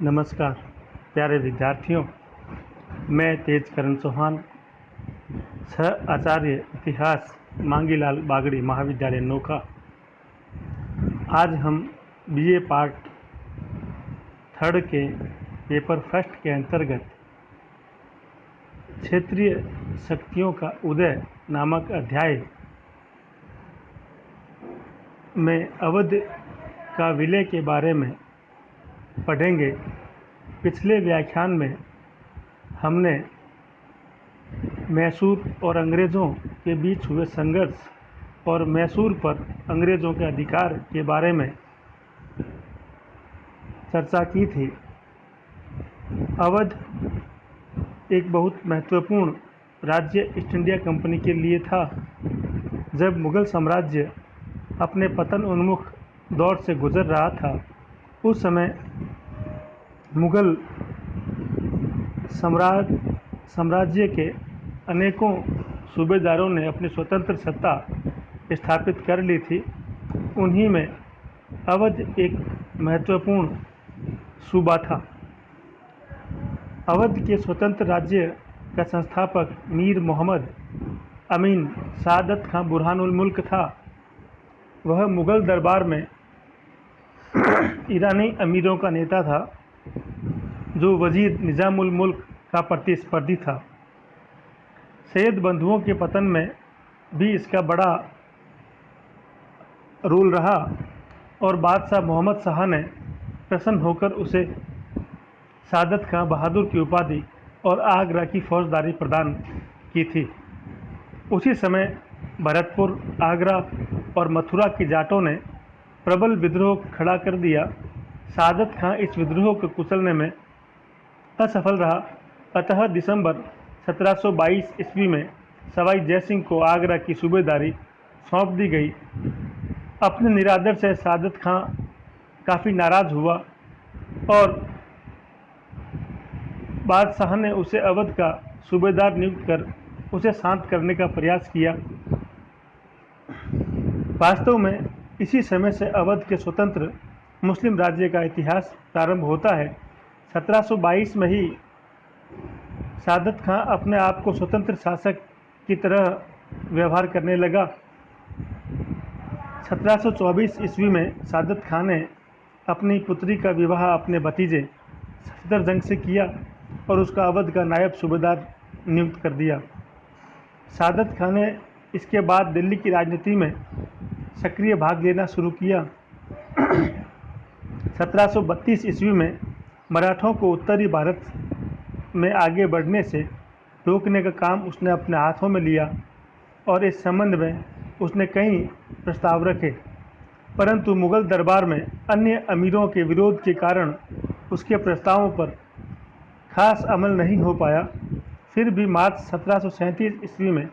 नमस्कार प्यारे विद्यार्थियों, मैं तेजकरण चौहान, सह आचार्य इतिहास मांगीलाल बागड़ी महाविद्यालय नोखा। आज हम बीए पार्ट 3 के पेपर फर्स्ट के अंतर्गत क्षेत्रीय शक्तियों का उदय नामक अध्याय में अवध का विलय के बारे में पढ़ेंगे। पिछले व्याख्यान में हमने मैसूर और अंग्रेज़ों के बीच हुए संघर्ष और मैसूर पर अंग्रेज़ों के अधिकार के बारे में चर्चा की थी। अवध एक बहुत महत्वपूर्ण राज्य ईस्ट इंडिया कंपनी के लिए था। जब मुग़ल साम्राज्य अपने पतन उन्मुख दौर से गुजर रहा था, उस समय मुग़ल साम्राज्य के अनेकों सूबेदारों ने अपनी स्वतंत्र सत्ता स्थापित कर ली थी। उन्हीं में अवध एक महत्वपूर्ण सूबा था। अवध के स्वतंत्र राज्य का संस्थापक मीर मोहम्मद अमीन सादत खां बुरहानुल मुल्क था। वह मुग़ल दरबार में ईरानी अमीरों का नेता था, जो वजीर निज़ामुल मुल्क का प्रतिस्पर्धी था। सैयद बंधुओं के पतन में भी इसका बड़ा रोल रहा और बादशाह मोहम्मद शाह ने प्रसन्न होकर उसे सादत खां बहादुर की उपाधि और आगरा की फौजदारी प्रदान की थी। उसी समय भरतपुर, आगरा और मथुरा की जाटों ने प्रबल विद्रोह खड़ा कर दिया। सादत खां इस विद्रोह को कुचलने में असफल रहा, अतः दिसंबर 1722 ईस्वी में सवाई जयसिंह को आगरा की सूबेदारी सौंप दी गई। अपने निरादर से सादत खां काफ़ी नाराज़ हुआ और बादशाह ने उसे अवध का सूबेदार नियुक्त कर उसे शांत करने का प्रयास किया। वास्तव में इसी समय से अवध के स्वतंत्र मुस्लिम राज्य का इतिहास प्रारंभ होता है। 1722 में ही सादत खां अपने आप को स्वतंत्र शासक की तरह व्यवहार करने लगा। 1724 ईस्वी में सादत खां ने अपनी पुत्री का विवाह अपने भतीजे सफदरजंग से किया और उसका अवध का नायब सूबेदार नियुक्त कर दिया। सादत खां ने इसके बाद दिल्ली की राजनीति में सक्रिय भाग लेना शुरू किया। 1732 ईस्वी में मराठों को उत्तरी भारत में आगे बढ़ने से रोकने का काम उसने अपने हाथों में लिया और इस संबंध में उसने कई प्रस्ताव रखे, परंतु मुग़ल दरबार में अन्य अमीरों के विरोध के कारण उसके प्रस्तावों पर खास अमल नहीं हो पाया। फिर भी मार्च 1737 ईस्वी में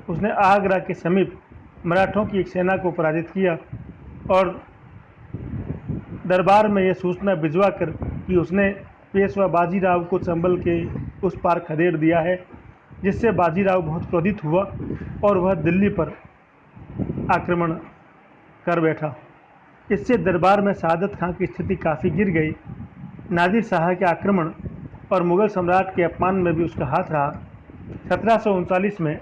उसने आगरा के समीप मराठों की एक सेना को पराजित किया और दरबार में यह सूचना भिजवा कर कि उसने पेशवा बाजीराव को चंबल के उस पार खदेड़ दिया है, जिससे बाजीराव बहुत क्रोधित हुआ और वह दिल्ली पर आक्रमण कर बैठा। इससे दरबार में सादत खां की स्थिति काफ़ी गिर गई। नादिर शाह के आक्रमण और मुग़ल सम्राट के अपमान में भी उसका हाथ रहा। 1739 में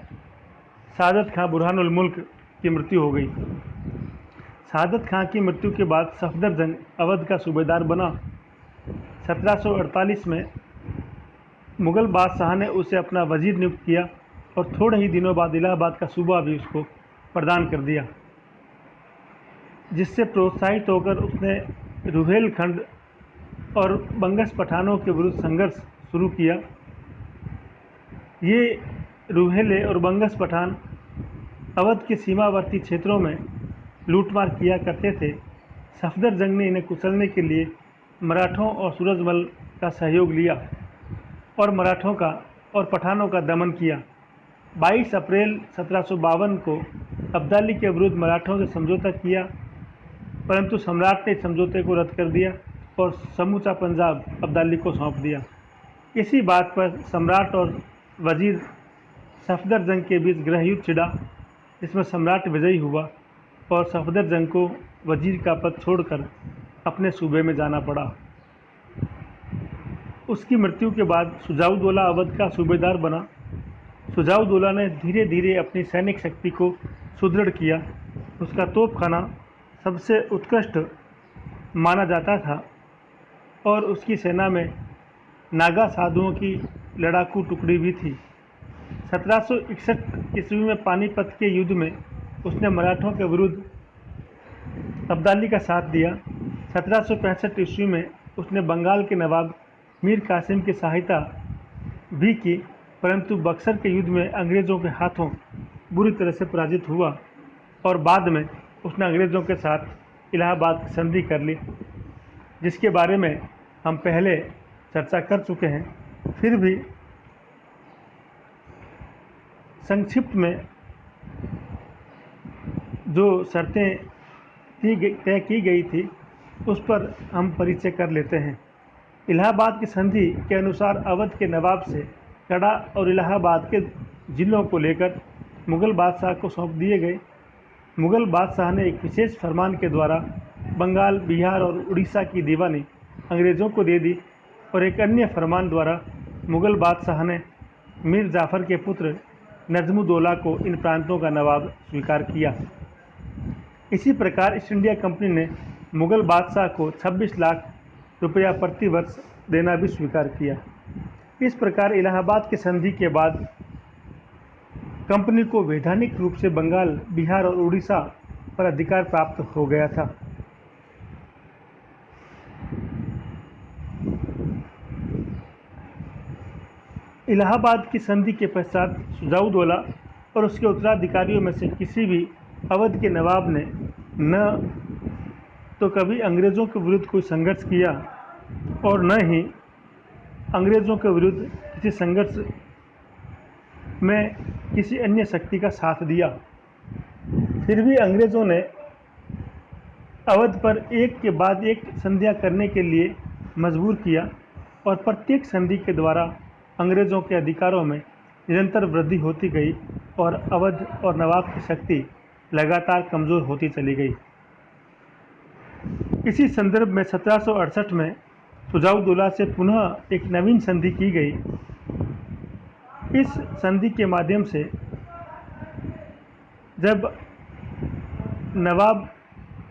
सादत खां बुरहानुल मुल्क की मृत्यु हो गई। सादत खां की मृत्यु के बाद सफदरजंग अवध का सूबेदार बना। 1748 में मुग़ल बादशाह ने उसे अपना वजीर नियुक्त किया और थोड़े ही दिनों बाद इलाहाबाद का सूबा भी उसको प्रदान कर दिया, जिससे प्रोत्साहित होकर उसने रुहेलखंड और बंगश पठानों के विरुद्ध संघर्ष शुरू किया। ये रुहेले और बंगश पठान अवध के सीमावर्ती क्षेत्रों में लूटमार किया करते थे। सफदरजंग ने इन्हें कुचलने के लिए मराठों और सूरजमल का सहयोग लिया और मराठों का और पठानों का दमन किया। 22 अप्रैल 1752 को अब्दाली के विरुद्ध मराठों से समझौता किया, परंतु सम्राट ने इस समझौते को रद्द कर दिया और समूचा पंजाब अब्दाली को सौंप दिया। इसी बात पर सम्राट और वजीर सफदरजंग के बीच गृहयुद्ध छिड़ा, जिसमें सम्राट विजयी हुआ और सफदरजंग को वजीर का पद छोड़कर अपने सूबे में जाना पड़ा। उसकी मृत्यु के बाद सुजाउद्दौला अवध का सूबेदार बना। सुजाउद्दौला ने धीरे धीरे अपनी सैनिक शक्ति को सुदृढ़ किया। उसका तोपखाना सबसे उत्कृष्ट माना जाता था और उसकी सेना में नागा साधुओं की लड़ाकू टुकड़ी भी थी। 1761 ईस्वी में पानीपत के युद्ध में उसने मराठों के विरुद्ध अब्दाली का साथ दिया। 1765 ईस्वी में उसने बंगाल के नवाब मीर कासिम की सहायता भी की, परंतु बक्सर के युद्ध में अंग्रेज़ों के हाथों बुरी तरह से पराजित हुआ और बाद में उसने अंग्रेज़ों के साथ इलाहाबाद की संधि कर ली, जिसके बारे में हम पहले चर्चा कर चुके हैं। फिर भी संक्षिप्त में जो शर्तें तय की गई थी उस पर हम परिचय कर लेते हैं। इलाहाबाद की संधि के अनुसार अवध के नवाब से कड़ा और इलाहाबाद के जिलों को लेकर मुग़ल बादशाह को सौंप दिए गए। मुग़ल बादशाह ने एक विशेष फरमान के द्वारा बंगाल, बिहार और उड़ीसा की दीवानी अंग्रेज़ों को दे दी और एक अन्य फरमान द्वारा मुग़ल बादशाह ने मीर जाफ़र के पुत्र नजमुद्दौला को इन प्रांतों का नवाब स्वीकार किया। इसी प्रकार ईस्ट इंडिया कंपनी ने मुग़ल बादशाह को 26 लाख रुपया प्रति वर्ष देना भी स्वीकार किया। इस प्रकार इलाहाबाद की संधि के बाद कंपनी को वैधानिक रूप से बंगाल, बिहार और उड़ीसा पर अधिकार प्राप्त हो गया था। इलाहाबाद की संधि के पश्चात सुजाउद्दौला और उसके उत्तराधिकारियों में से किसी भी अवध के नवाब ने न तो कभी अंग्रेज़ों के विरुद्ध कोई संघर्ष किया और न ही अंग्रेज़ों के विरुद्ध किसी संघर्ष में किसी अन्य शक्ति का साथ दिया। फिर भी अंग्रेज़ों ने अवध पर एक के बाद एक संधियां करने के लिए मजबूर किया और प्रत्येक संधि के द्वारा अंग्रेज़ों के अधिकारों में निरंतर वृद्धि होती गई और अवध और नवाब की शक्ति लगातार कमज़ोर होती चली गई। इसी संदर्भ में 1768 में सुजाउद्दौला से पुनः एक नवीन संधि की गई। इस संधि के माध्यम से जब नवाब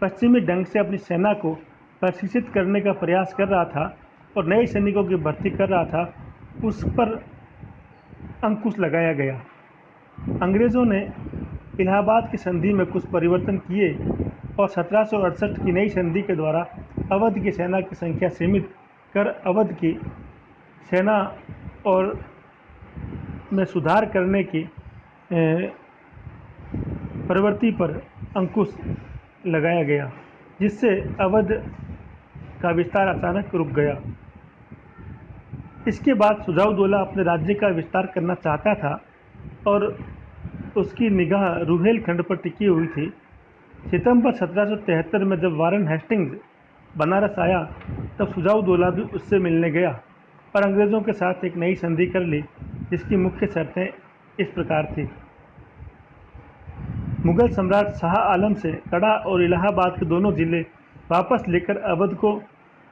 पश्चिमी ढंग से अपनी सेना को प्रशिक्षित करने का प्रयास कर रहा था और नए सैनिकों की भर्ती कर रहा था, उस पर अंकुश लगाया गया। अंग्रेज़ों ने इलाहाबाद की संधि में कुछ परिवर्तन किए और 1768 की नई संधि के द्वारा अवध की सेना की संख्या सीमित कर अवध की सेना और में सुधार करने की प्रवृत्ति पर अंकुश लगाया गया, जिससे अवध का विस्तार अचानक रुक गया। इसके बाद सुजाउद्दौला अपने राज्य का विस्तार करना चाहता था और उसकी निगाह रुहेलखंड पर टिकी हुई थी। सितंबर 1773 में जब वारन हेस्टिंग्स बनारस आया तब सुजाउद्दौला भी उससे मिलने गया और अंग्रेज़ों के साथ एक नई संधि कर ली, जिसकी मुख्य शर्तें इस प्रकार थी। मुग़ल सम्राट शाह आलम से कड़ा और इलाहाबाद के दोनों ज़िले वापस लेकर अवध को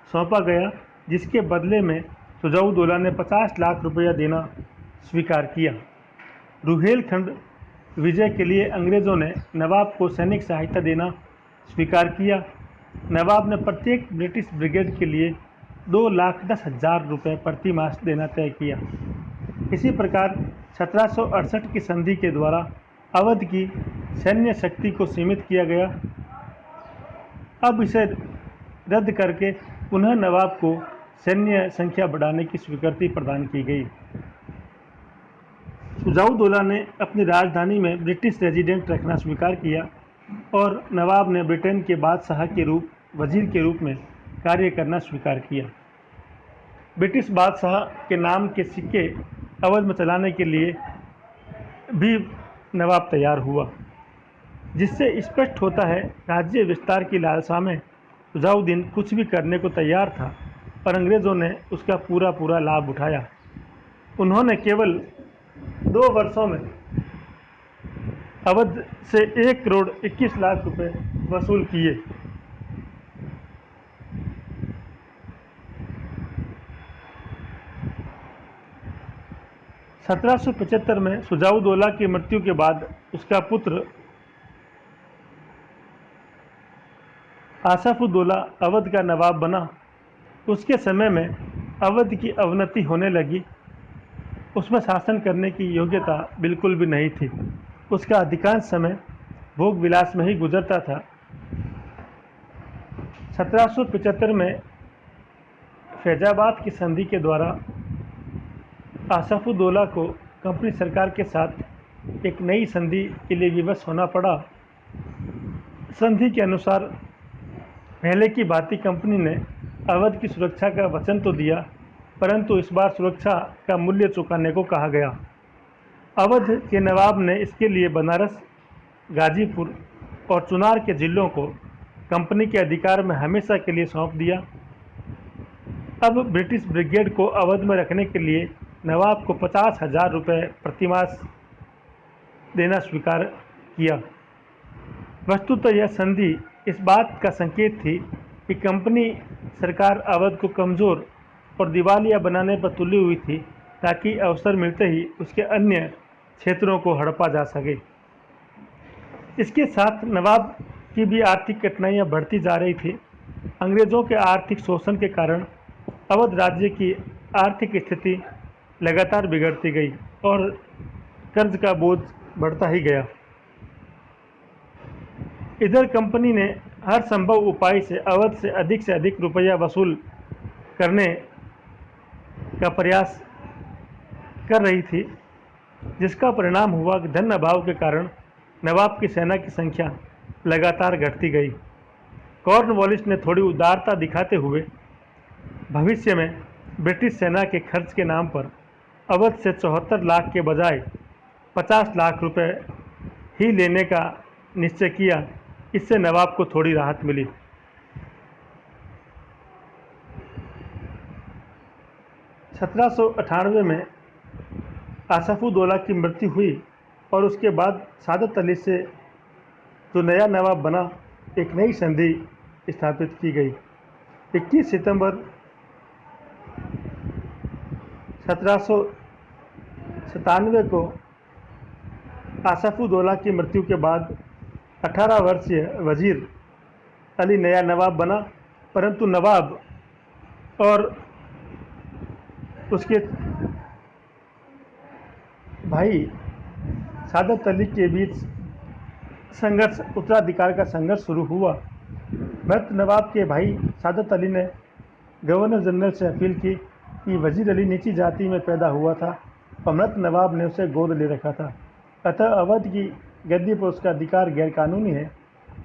सौंपा गया, जिसके बदले में सुजाउद्दौला ने 50 लाख रुपया देना स्वीकार किया। रुहेलखंड विजय के लिए अंग्रेज़ों ने नवाब को सैनिक सहायता देना स्वीकार किया। नवाब ने प्रत्येक ब्रिटिश ब्रिगेड के लिए 2,10,000 रुपये प्रति मास देना तय किया। इसी प्रकार 1768 की संधि के द्वारा अवध की सैन्य शक्ति को सीमित किया गया। अब इसे रद्द करके पुनः नवाब को सैन्य संख्या बढ़ाने की स्वीकृति प्रदान की गई। सुजाउद्दौला ने अपनी राजधानी में ब्रिटिश रेजिडेंट रखना स्वीकार किया और नवाब ने ब्रिटेन के बादशाह के वजीर के रूप में कार्य करना स्वीकार किया। ब्रिटिश बादशाह के नाम के सिक्के अवध में चलाने के लिए भी नवाब तैयार हुआ, जिससे स्पष्ट होता है राज्य विस्तार की लालसा में सुजाउद्दीन कुछ भी करने को तैयार था और अंग्रेज़ों ने उसका पूरा लाभ उठाया। उन्होंने केवल 2 वर्षों में अवध से 1 करोड़ 21 लाख रुपए वसूल किए। 1775 में शुजाउद्दौला की मृत्यु के बाद उसका पुत्र आसफउद्दौला अवध का नवाब बना। उसके समय में अवध की अवनति होने लगी। उसमें शासन करने की योग्यता बिल्कुल भी नहीं थी। उसका अधिकांश समय भोग विलास में ही गुजरता था। 1775 में फैजाबाद की संधि के द्वारा आसफउद्दौला को कंपनी सरकार के साथ एक नई संधि के लिए विवश होना पड़ा। संधि के अनुसार पहले की भांति कंपनी ने अवध की सुरक्षा का वचन तो दिया, परंतु इस बार सुरक्षा का मूल्य चुकाने को कहा गया। अवध के नवाब ने इसके लिए बनारस, गाजीपुर और चुनार के जिलों को कंपनी के अधिकार में हमेशा के लिए सौंप दिया। अब ब्रिटिश ब्रिगेड को अवध में रखने के लिए नवाब को 50,000 रुपये प्रतिमास देना स्वीकार किया। वस्तुतः यह संधि इस बात का संकेत थी कि कंपनी सरकार अवध को कमज़ोर और दिवालिया बनाने पर तुली हुई थी, ताकि अवसर मिलते ही उसके अन्य क्षेत्रों को हड़पा जा सके। इसके साथ नवाब की भी आर्थिक कठिनाइयां बढ़ती जा रही थी। अंग्रेज़ों के आर्थिक शोषण के कारण अवध राज्य की आर्थिक स्थिति लगातार बिगड़ती गई और कर्ज का बोझ बढ़ता ही गया। इधर कंपनी ने हर संभव उपाय से अवध से अधिक रुपया वसूल करने का प्रयास कर रही थी, जिसका परिणाम हुआ कि धन अभाव के कारण नवाब की सेना की संख्या लगातार घटती गई। कॉर्नवालिस ने थोड़ी उदारता दिखाते हुए भविष्य में ब्रिटिश सेना के खर्च के नाम पर अवध से 74 लाख के बजाय 50 लाख रुपए ही लेने का निश्चय किया। इससे नवाब को थोड़ी राहत मिली। 1798 में आसफउद्दौला की मृत्यु हुई और उसके बाद सादत अली से जो नया नवाब बना, एक नई संधि स्थापित की गई। 21 सितंबर 1797 को आसफउद्दौला की मृत्यु के बाद 18 वर्षीय वजीर अली नया नवाब बना, परंतु नवाब और उसके भाई सादत अली के बीच संघर्ष, उत्तराधिकार का संघर्ष शुरू हुआ। मृत नवाब के भाई सादत अली ने गवर्नर जनरल से अपील की कि वजीर अली नीची जाति में पैदा हुआ था और मृत नवाब ने उसे गोद ले रखा था, अतः अवध की गद्दी पर उसका अधिकार गैरकानूनी है।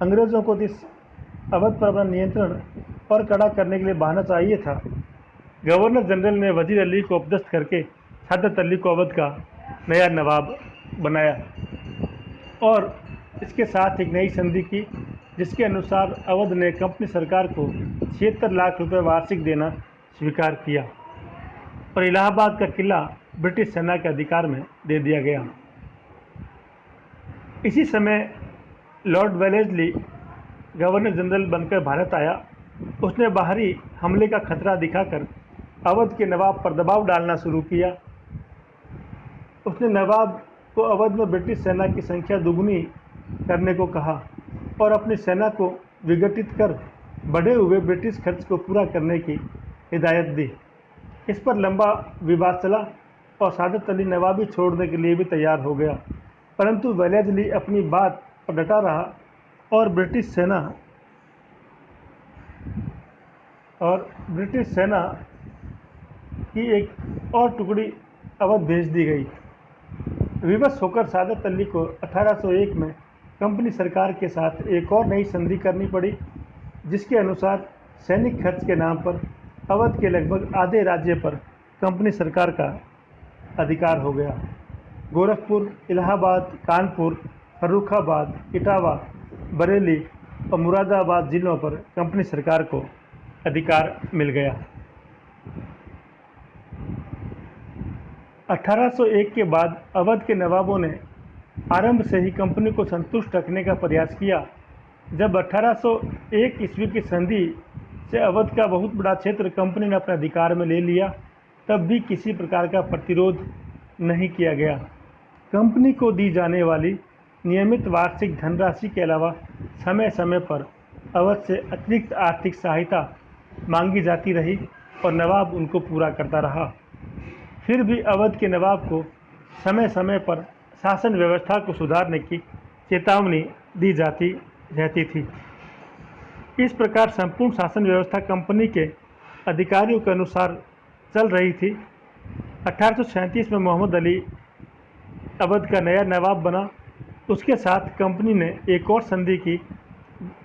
अंग्रेज़ों को इस अवध पर अपना नियंत्रण और कड़ा करने के लिए बहाना चाहिए था। गवर्नर जनरल ने वजीर अली को अपदस्थ करके सादत अली को अवध का नया नवाब बनाया और इसके साथ एक नई संधि की, जिसके अनुसार अवध ने कंपनी सरकार को 76 लाख रुपए वार्षिक देना स्वीकार किया और इलाहाबाद का किला ब्रिटिश सेना के अधिकार में दे दिया गया। इसी समय लॉर्ड वेलेस्ली गवर्नर जनरल बनकर भारत आया। उसने बाहरी हमले का खतरा दिखाकर अवध के नवाब पर दबाव डालना शुरू किया। उसने नवाब को अवध में ब्रिटिश सेना की संख्या दुगनी करने को कहा और अपनी सेना को विघटित कर बढ़े हुए ब्रिटिश खर्च को पूरा करने की हिदायत दी। इस पर लंबा विवाद चला और सादत अली नवाबी छोड़ने के लिए भी तैयार हो गया, परंतु वेलेस्ली अपनी बात पर डटा रहा और ब्रिटिश सेना की एक और टुकड़ी अवध भेज दी गई। विवश होकर सादत अली को 1801 में कंपनी सरकार के साथ एक और नई संधि करनी पड़ी, जिसके अनुसार सैनिक खर्च के नाम पर अवध के लगभग आधे राज्य पर कंपनी सरकार का अधिकार हो गया। गोरखपुर, इलाहाबाद, कानपुर, फर्रुखाबाद, इटावा, बरेली और मुरादाबाद जिलों पर कंपनी सरकार को अधिकार मिल गया। 1801 के बाद अवध के नवाबों ने आरंभ से ही कंपनी को संतुष्ट रखने का प्रयास किया। जब 1801 ईस्वी की संधि से अवध का बहुत बड़ा क्षेत्र कंपनी ने अपने अधिकार में ले लिया, तब भी किसी प्रकार का प्रतिरोध नहीं किया गया। कंपनी को दी जाने वाली नियमित वार्षिक धनराशि के अलावा समय समय पर अवध से अतिरिक्त आर्थिक सहायता मांगी जाती रही और नवाब उनको पूरा करता रहा। फिर भी अवध के नवाब को समय समय पर शासन व्यवस्था को सुधारने की चेतावनी दी जाती रहती थी। इस प्रकार संपूर्ण शासन व्यवस्था कंपनी के अधिकारियों के अनुसार चल रही थी। 1837 में मोहम्मद अली अवध का नया नवाब बना। उसके साथ कंपनी ने एक और संधि की।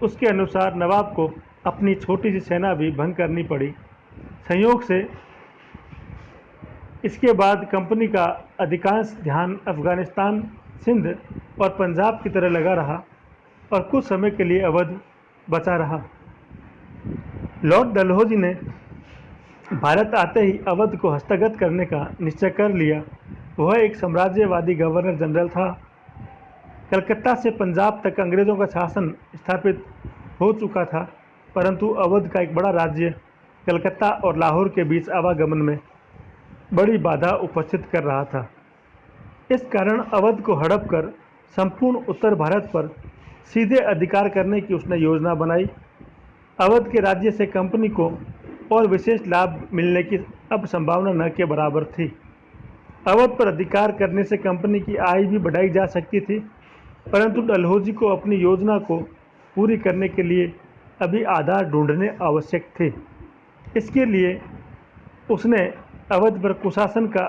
उसके अनुसार नवाब को अपनी छोटी सी सेना भी भंग करनी पड़ी। संयोग से इसके बाद कंपनी का अधिकांश ध्यान अफगानिस्तान, सिंध और पंजाब की तरह लगा रहा और कुछ समय के लिए अवध बचा रहा। लॉर्ड डलहौजी ने भारत आते ही अवध को हस्तगत करने का निश्चय कर लिया। वह एक साम्राज्यवादी गवर्नर जनरल था। कलकत्ता से पंजाब तक अंग्रेज़ों का शासन स्थापित हो चुका था, परंतु अवध का एक बड़ा राज्य कलकत्ता और लाहौर के बीच आवागमन में बड़ी बाधा उपस्थित कर रहा था। इस कारण अवध को हड़प कर संपूर्ण उत्तर भारत पर सीधे अधिकार करने की उसने योजना बनाई। अवध के राज्य से कंपनी को और विशेष लाभ मिलने की अब संभावना न के बराबर थी। अवध पर अधिकार करने से कंपनी की आय भी बढ़ाई जा सकती थी, परंतु डलहौजी को अपनी योजना को पूरी करने के लिए अभी आधार ढूंढने आवश्यक थे। इसके लिए उसने अवध पर कुशासन का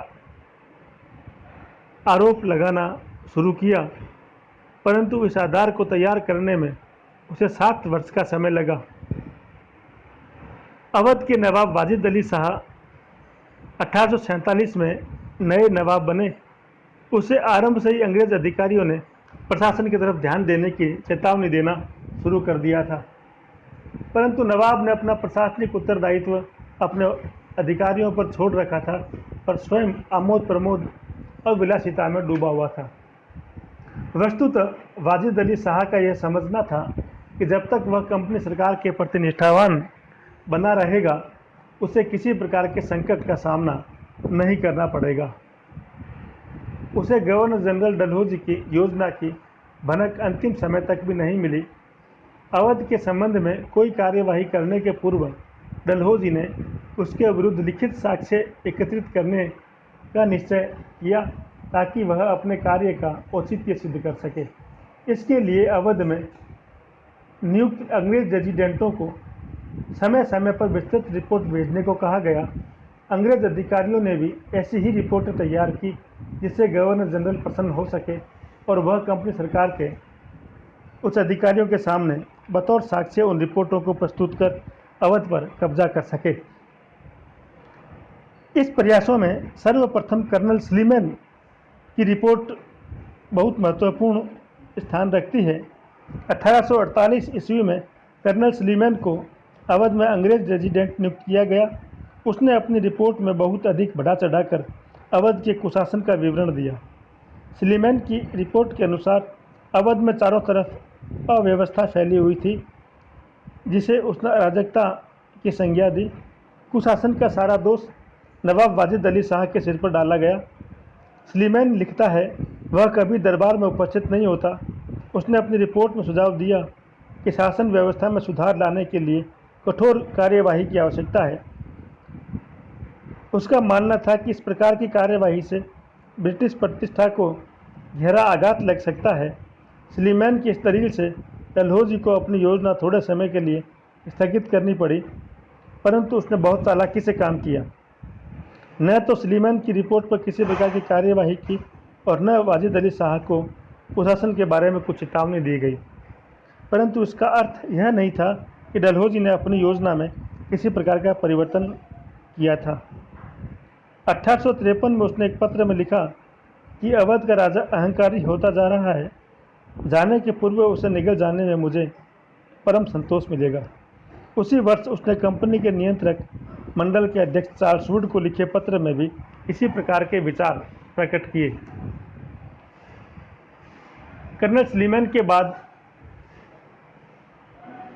आरोप लगाना शुरू किया, परंतु इस आधार को तैयार करने में उसे 7 वर्ष का समय लगा। अवध के नवाब वाजिद अली शाह 1847 में नए नवाब बने। उसे आरंभ से ही अंग्रेज अधिकारियों ने प्रशासन की तरफ ध्यान देने की चेतावनी देना शुरू कर दिया था, परंतु नवाब ने अपना प्रशासनिक उत्तरदायित्व अपने अधिकारियों पर छोड़ रखा था और स्वयं आमोद प्रमोद और विलासिता में डूबा हुआ था। वस्तुतः वाजिद अली शाह का यह समझना था कि जब तक वह कंपनी सरकार के प्रति निष्ठावान बना रहेगा, उसे किसी प्रकार के संकट का सामना नहीं करना पड़ेगा। उसे गवर्नर जनरल डलहौजी की योजना की भनक अंतिम समय तक भी नहीं मिली। अवध के संबंध में कोई कार्यवाही करने के पूर्व डलहौजी ने उसके विरुद्ध लिखित साक्ष्य एकत्रित करने का निश्चय किया, ताकि वह अपने कार्य का औचित्य सिद्ध कर सके। इसके लिए अवध में नियुक्त अंग्रेज रेजिडेंटों को समय समय पर विस्तृत रिपोर्ट भेजने को कहा गया। अंग्रेज अधिकारियों ने भी ऐसी ही रिपोर्टें तैयार की, जिससे गवर्नर जनरल प्रसन्न हो सके और वह कंपनी सरकार के उच्च अधिकारियों के सामने बतौर साक्ष्य उन रिपोर्टों को प्रस्तुत कर अवध पर कब्जा कर सके। इस प्रयासों में सर्वप्रथम कर्नल स्लीमैन की रिपोर्ट बहुत महत्वपूर्ण स्थान रखती है। 1848 ईस्वी में कर्नल स्लीमैन को अवध में अंग्रेज रेजिडेंट नियुक्त किया गया। उसने अपनी रिपोर्ट में बहुत अधिक बढ़ा चढ़ाकर अवध के कुशासन का विवरण दिया। स्लीमैन की रिपोर्ट के अनुसार अवध में चारों तरफ अव्यवस्था फैली हुई थी, जिसे उसने अराजकता की संज्ञा दी। कुशासन का सारा दोष नवाब वाजिद अली शाह के सिर पर डाला गया। स्लीमैन लिखता है, वह कभी दरबार में उपस्थित नहीं होता। उसने अपनी रिपोर्ट में सुझाव दिया कि शासन व्यवस्था में सुधार लाने के लिए कठोर कार्यवाही की आवश्यकता है। उसका मानना था कि इस प्रकार की कार्यवाही से ब्रिटिश प्रतिष्ठा को गहरा आघात लग सकता है। स्लीमैन की इस दलील से डलहौजी को अपनी योजना थोड़े समय के लिए स्थगित करनी पड़ी, परंतु उसने बहुत चालाकी से काम किया। न तो स्लीमैन की रिपोर्ट पर किसी प्रकार की कार्यवाही की और न वाजिद अली शाह को कुशासन के बारे में कुछ चेतावनी दी गई, परंतु इसका अर्थ यह नहीं था कि डलहौजी ने अपनी योजना में किसी प्रकार का परिवर्तन किया था। 1853 में उसने एक पत्र में लिखा कि अवध का राजा अहंकारी होता जा रहा है, जाने के पूर्व उसे निगल जाने में मुझे परम संतोष मिलेगा। उसी वर्ष उसने कंपनी के नियंत्रक मंडल के अध्यक्ष चार्ल्स वुड को लिखे पत्र में भी इसी प्रकार के विचार प्रकट किए। कर्नल स्लीमैन के बाद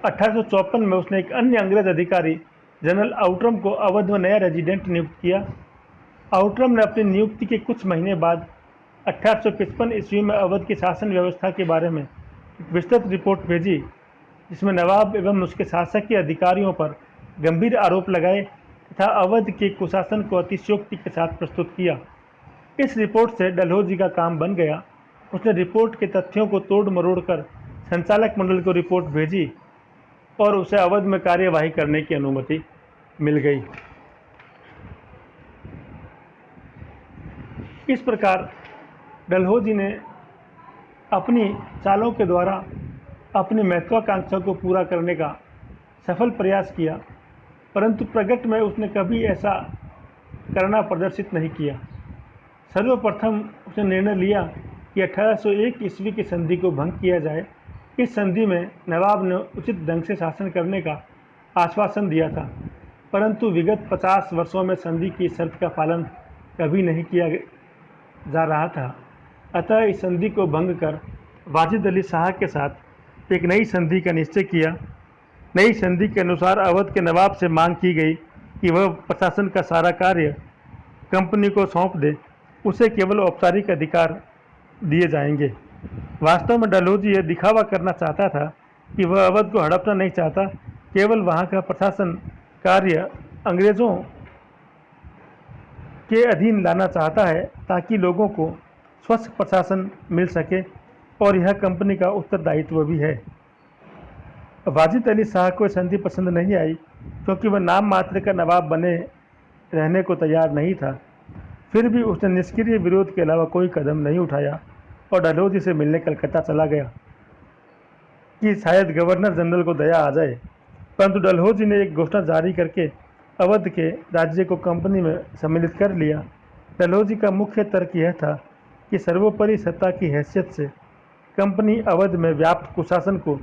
1854 में उसने एक अन्य अंग्रेज अधिकारी जनरल आउट्रम को अवध में नया रेजिडेंट नियुक्त किया। आउटरम ने अपनी नियुक्ति के कुछ महीने बाद 1855 ईस्वी में अवध की शासन व्यवस्था के बारे में एक विस्तृत रिपोर्ट भेजी, जिसमें नवाब एवं उसके शासकीय अधिकारियों पर गंभीर आरोप लगाए तथा अवध के कुशासन को अतिशयोक्ति के साथ प्रस्तुत किया। इस रिपोर्ट से डलहौजी का काम बन गया। उसने रिपोर्ट के तथ्यों को तोड़ मरोड़ कर संचालक मंडल को रिपोर्ट भेजी और उसे अवध में कार्यवाही करने की अनुमति मिल गई। इस प्रकार डलहौजी ने अपनी चालों के द्वारा अपनी महत्वाकांक्षा को पूरा करने का सफल प्रयास किया, परंतु प्रगट में उसने कभी ऐसा करना प्रदर्शित नहीं किया। सर्वप्रथम उसने निर्णय लिया कि 1801 ईस्वी की संधि को भंग किया जाए। इस संधि में नवाब ने उचित ढंग से शासन करने का आश्वासन दिया था, परंतु विगत 50 वर्षों में संधि की शर्त का पालन कभी नहीं किया जा रहा था। अतः इस संधि को भंग कर वाजिद अली शाह के साथ एक नई संधि का निश्चय किया। नई संधि के अनुसार अवध के नवाब से मांग की गई कि वह प्रशासन का सारा कार्य कंपनी को सौंप दे, उसे केवल औपचारिक अधिकार दिए जाएंगे। वास्तव में डलहौजी यह दिखावा करना चाहता था कि वह अवध को हड़पना नहीं चाहता, केवल वहाँ का प्रशासन कार्य अंग्रेज़ों के अधीन लाना चाहता है ताकि लोगों को स्वच्छ प्रशासन मिल सके, और यह कंपनी का उत्तरदायित्व भी है। वाजिद अली शाह को संधि पसंद नहीं आई, क्योंकि वह नाम मात्र का नवाब बने रहने को तैयार नहीं था। फिर भी उसने निष्क्रिय विरोध के अलावा कोई कदम नहीं उठाया और डलहौजी से मिलने कलकत्ता चला गया कि शायद गवर्नर जनरल को दया आ जाए। परंतु डलहौजी ने एक घोषणा जारी करके अवध के राज्य को कंपनी में सम्मिलित कर लिया। डलहौजी का मुख्य तर्क यह था कि सर्वोपरि सत्ता की हैसियत से कंपनी अवध में व्याप्त कुशासन को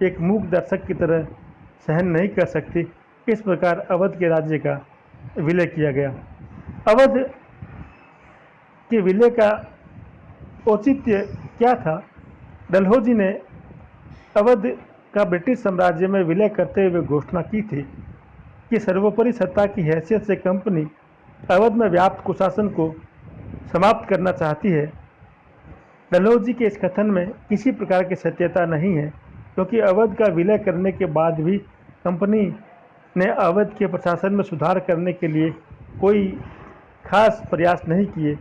एक मूक दर्शक की तरह सहन नहीं कर सकती। इस प्रकार अवध के राज्य का विलय किया गया। अवध के विलय का औचित्य क्या था? डलहौजी ने अवध का ब्रिटिश साम्राज्य में विलय करते हुए घोषणा की थी कि सर्वोपरि सत्ता की हैसियत से कंपनी अवध में व्याप्त कुशासन को समाप्त करना चाहती है। डलहौजी के इस कथन में किसी प्रकार की सत्यता नहीं है, क्योंकि अवध का विलय करने के बाद भी कंपनी ने अवध के प्रशासन में सुधार करने के लिए कोई खास प्रयास नहीं किए।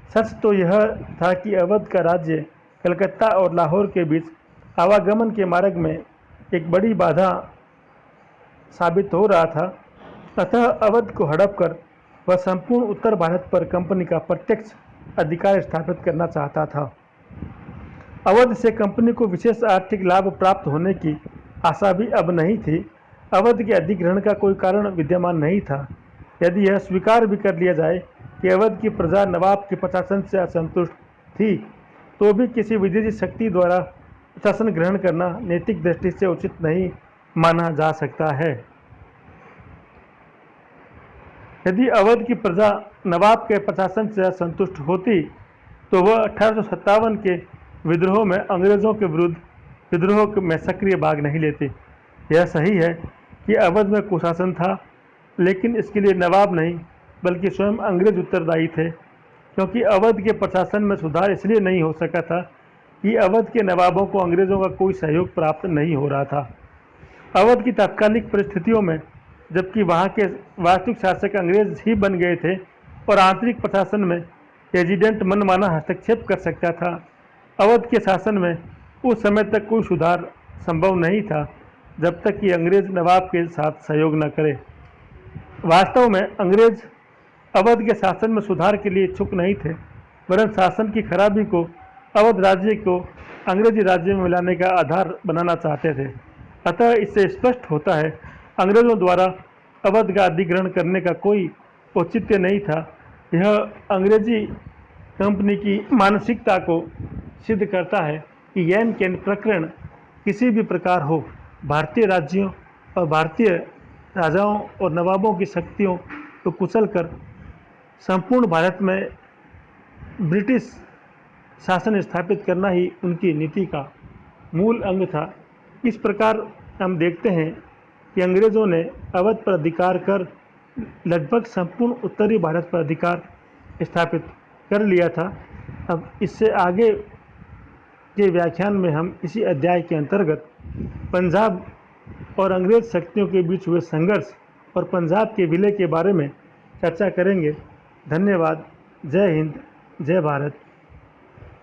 सच तो यह था कि अवध का राज्य कलकत्ता और लाहौर के बीच आवागमन के मार्ग में एक बड़ी बाधा साबित हो रहा था। अतः अवध को हड़प कर वह संपूर्ण उत्तर भारत पर कंपनी का प्रत्यक्ष अधिकार स्थापित करना चाहता था। अवध से कंपनी को विशेष आर्थिक लाभ प्राप्त होने की आशा भी अब नहीं थी। अवध के अधिग्रहण का कोई कारण विद्यमान नहीं था। यदि यह स्वीकार भी कर लिया जाए कि अवध की प्रजा नवाब के प्रशासन से असंतुष्ट थी, तो भी किसी विदेशी शक्ति द्वारा प्रशासन ग्रहण करना नैतिक दृष्टि से उचित नहीं माना जा सकता है। यदि अवध की प्रजा नवाब के प्रशासन से असंतुष्ट होती, तो वह 1857 के विद्रोह में अंग्रेज़ों के विरुद्ध विद्रोह में सक्रिय भाग नहीं लेती। यह सही है कि अवध में कुशासन था, लेकिन इसके लिए नवाब नहीं बल्कि स्वयं अंग्रेज उत्तरदायी थे, क्योंकि अवध के प्रशासन में सुधार इसलिए नहीं हो सका था कि अवध के नवाबों को अंग्रेज़ों का कोई सहयोग प्राप्त नहीं हो रहा था। अवध की तात्कालिक परिस्थितियों में, जबकि वहाँ के वास्तविक शासक अंग्रेज ही बन गए थे और आंतरिक प्रशासन में रेजिडेंट मनमाना हस्तक्षेप कर सकता था, अवध के शासन में उस समय तक कोई सुधार संभव नहीं था जब तक कि अंग्रेज नवाब के साथ सहयोग न करे। वास्तव में अंग्रेज अवध के शासन में सुधार के लिए इच्छुक नहीं थे, वरन शासन की खराबी को अवध राज्य को अंग्रेजी राज्य में मिलाने का आधार बनाना चाहते थे। अतः इससे स्पष्ट होता है, अंग्रेज़ों द्वारा अवध का अधिग्रहण करने का कोई औचित्य नहीं था। यह अंग्रेजी कंपनी की मानसिकता को सिद्ध करता है कि यैन केन प्रकरण किसी भी प्रकार हो, भारतीय राज्यों और भारतीय राजाओं और नवाबों की शक्तियों को कुचल कर संपूर्ण भारत में ब्रिटिश शासन स्थापित करना ही उनकी नीति का मूल अंग था। इस प्रकार हम देखते हैं कि अंग्रेज़ों ने अवध पर अधिकार कर लगभग संपूर्ण उत्तरी भारत पर अधिकार स्थापित कर लिया था। अब इससे आगे के व्याख्यान में हम इसी अध्याय के अंतर्गत पंजाब और अंग्रेज शक्तियों के बीच हुए संघर्ष और पंजाब के विलय के बारे में चर्चा करेंगे। धन्यवाद। जय हिंद, जय भारत।